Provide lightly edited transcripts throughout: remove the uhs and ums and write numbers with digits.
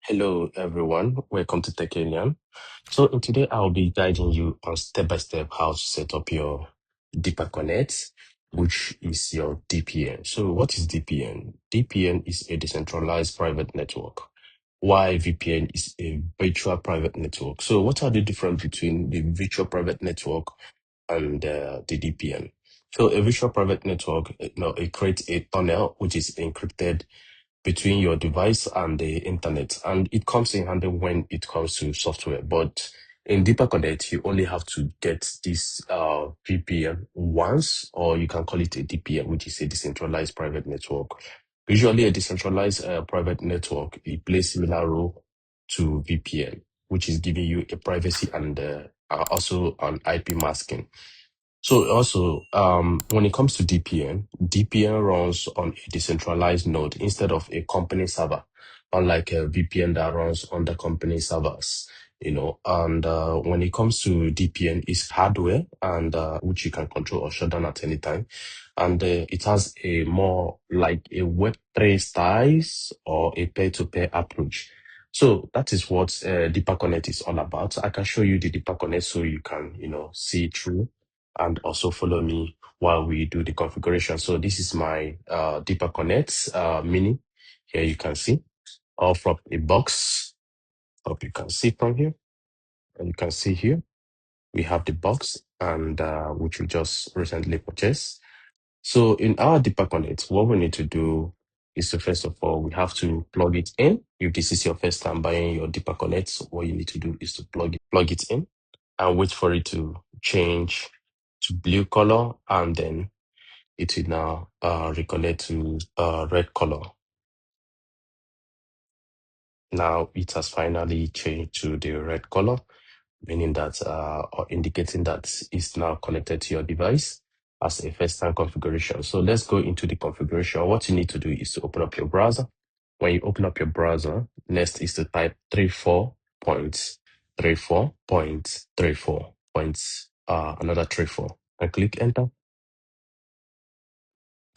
Hello, everyone. Welcome to TechAllien. So, today I'll be guiding you on step by step how to set up your Deeper Connect, which is your DPN. So, what is DPN? DPN is a decentralized private network, while VPN is a virtual private network. So, what are the difference between the virtual private network and the DPN? So, a virtual private network, it creates a tunnel which is encrypted between your device and the internet. And it comes in handy when it comes to software. But in Deeper Connect, you only have to get this VPN once, or you can call it a DPN, which is a decentralized private network. Usually, a decentralized private network, it plays similar role to VPN, which is giving you a privacy and also an IP masking. So also, when it comes to DPN runs on a decentralized node instead of a company server, unlike a VPN that runs on the company servers. And when it comes to DPN, it's hardware and which you can control or shut down at any time, and it has a more like a Web3 styles or a peer-to-peer approach. So that is what Deeper Connect is all about. I can show you the Deeper Connect so you can, see it through and also follow me while we do the configuration. So this is my Deeper Connect mini. Here you can see all from a box. Hope you can see from here. And you can see here we have the box and which we just recently purchased. So in our Deeper Connect, what we need to do is to first of all we have to plug it in. If this is your first time buying your Deeper Connect, what you need to do is to plug it in and wait for it to change to blue color, and then it will now reconnect to red color. Now it has finally changed to the red color, meaning that or indicating that it's now connected to your device as a first time configuration. So let's go into the configuration. What you need to do is to open up your browser. When you open up your browser, next is to type 34.34.34 points, another 34, and click enter.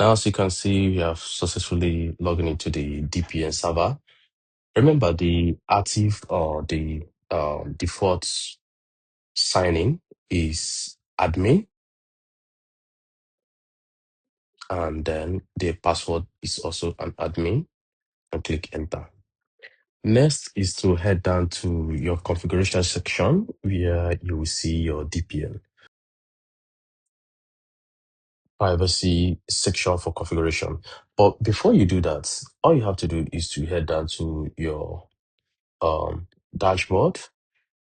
Now, as you can see, we have successfully logged into the DPN server. Remember, the active or the default signing is admin, and then the password is also an admin, and click enter. Next is to head down to your configuration section where you will see your DPN privacy section for configuration. But before you do that, all you have to do is to head down to your dashboard,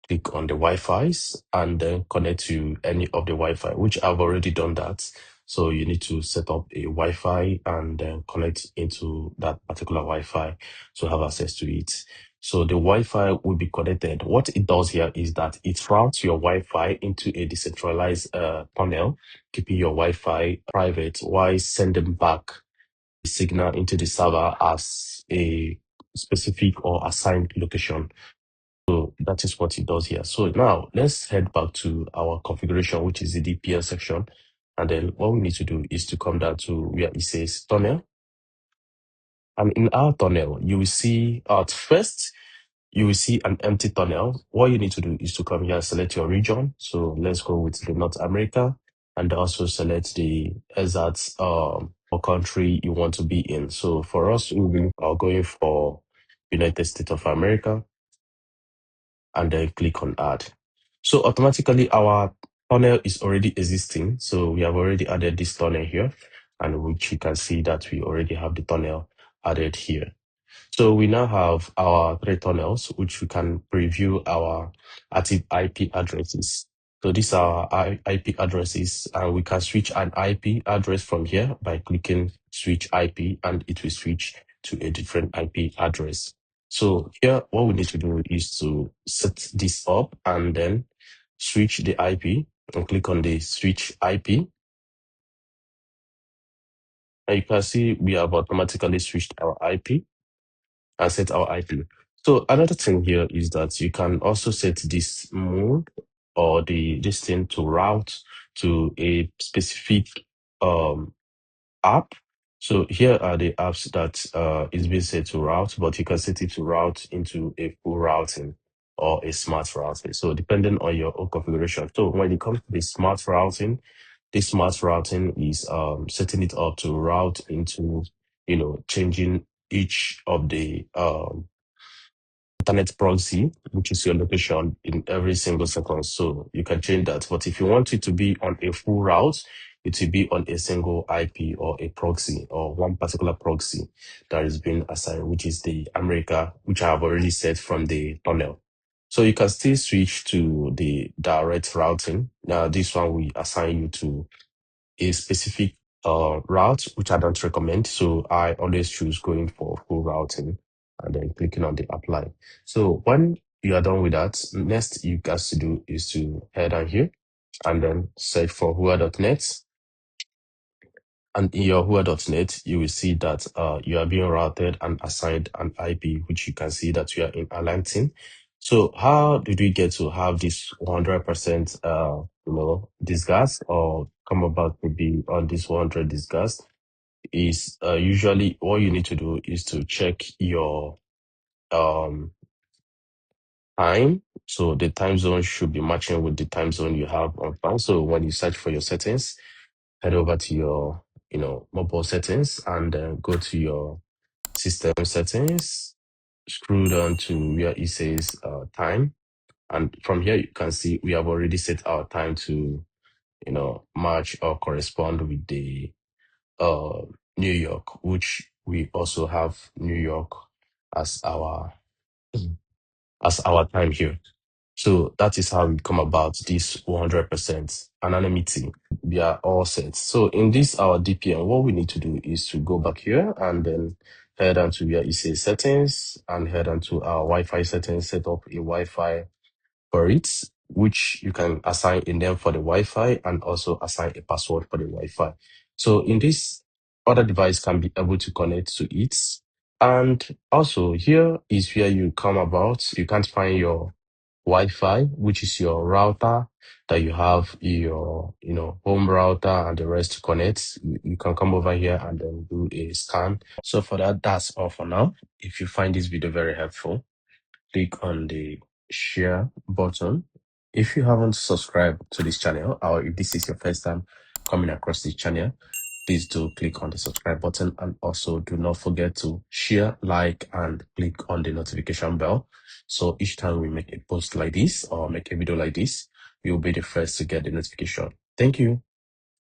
click on the Wi-Fi's, and then connect to any of the Wi-Fi, which I've already done that. So you need to set up a Wi-Fi and then connect into that particular Wi-Fi to have access to it. So the Wi-Fi will be connected. What it does here is that it routes your Wi-Fi into a decentralized tunnel, keeping your Wi-Fi private while sending back the signal into the server as a specific or assigned location. So that is what it does here. So now let's head back to our configuration, which is the DPN section. And then what we need to do is to come down to where it says tunnel. And in our tunnel, you will see at first, you will see an empty tunnel. What you need to do is to come here and select your region. So let's go with the North America, and also select the exact or country you want to be in. So for us, we will are going for United States of America, and then click on add. So automatically our tunnel is already existing. So we have already added this tunnel here, and which you can see that we already have the tunnel added here. So we now have our three tunnels, which we can preview our active IP addresses. So these are our IP addresses, and we can switch an IP address from here by clicking switch IP, and it will switch to a different IP address. So here, what we need to do is to set this up and then switch the IP and click on the switch IP. And you can see we have automatically switched our IP and set our IP. So another thing here is that you can also set this mode or this thing to route to a specific um app So here are the apps that is being set to route, but you can set it to route into a full routing or a smart routing. So depending on your own configuration. So when it comes to the smart routing, this smart routing is setting it up to route into, changing each of the internet proxy, which is your location in every single second. So you can change that. But if you want it to be on a full route, it will be on a single IP or a proxy or one particular proxy that is being assigned, which is the America, which I have already set from the tunnel. So you can still switch to the direct routing. Now, this one will assign you to a specific route, which I don't recommend. So I always choose going for full routing and then clicking on the apply. So when you are done with that, next you guys to do is to head on here and then search for Hua.net. And in your Hua.net, you will see that you are being routed and assigned an IP, which you can see that you are in Atlanta. So how did we get to have this 100% disgust or come about to be on this 100 disgust? Is usually all you need to do is to check your um time. So the time zone should be matching with the time zone you have on file. So when you search for your settings, head over to your mobile settings and then go to your system settings, scroll down to where it says time. And from here you can see we have already set our time to match or correspond with the uh New York, which we also have New York as our time here. So that is how we come about this 100% anonymity. We are all set. So in this our DPN, what we need to do is to go back here and then head on to where it says settings and head on to our Wi-Fi settings, set up a Wi-Fi for it, which you can assign a name for the Wi-Fi and also assign a password for the Wi-Fi. So in this, other device can be able to connect to it. And also here is where you come about. You can't find your Wi-Fi, which is your router that you have your, home router and the rest to connect. You can come over here and then do a scan. So for that, that's all for now. If you find this video very helpful, click on the share button. If you haven't subscribed to this channel, or if this is your first time coming across this channel, please do click on the subscribe button and also do not forget to share, like, and click on the notification bell. So each time we make a post like this or make a video like this, you'll be the first to get the notification. Thank you.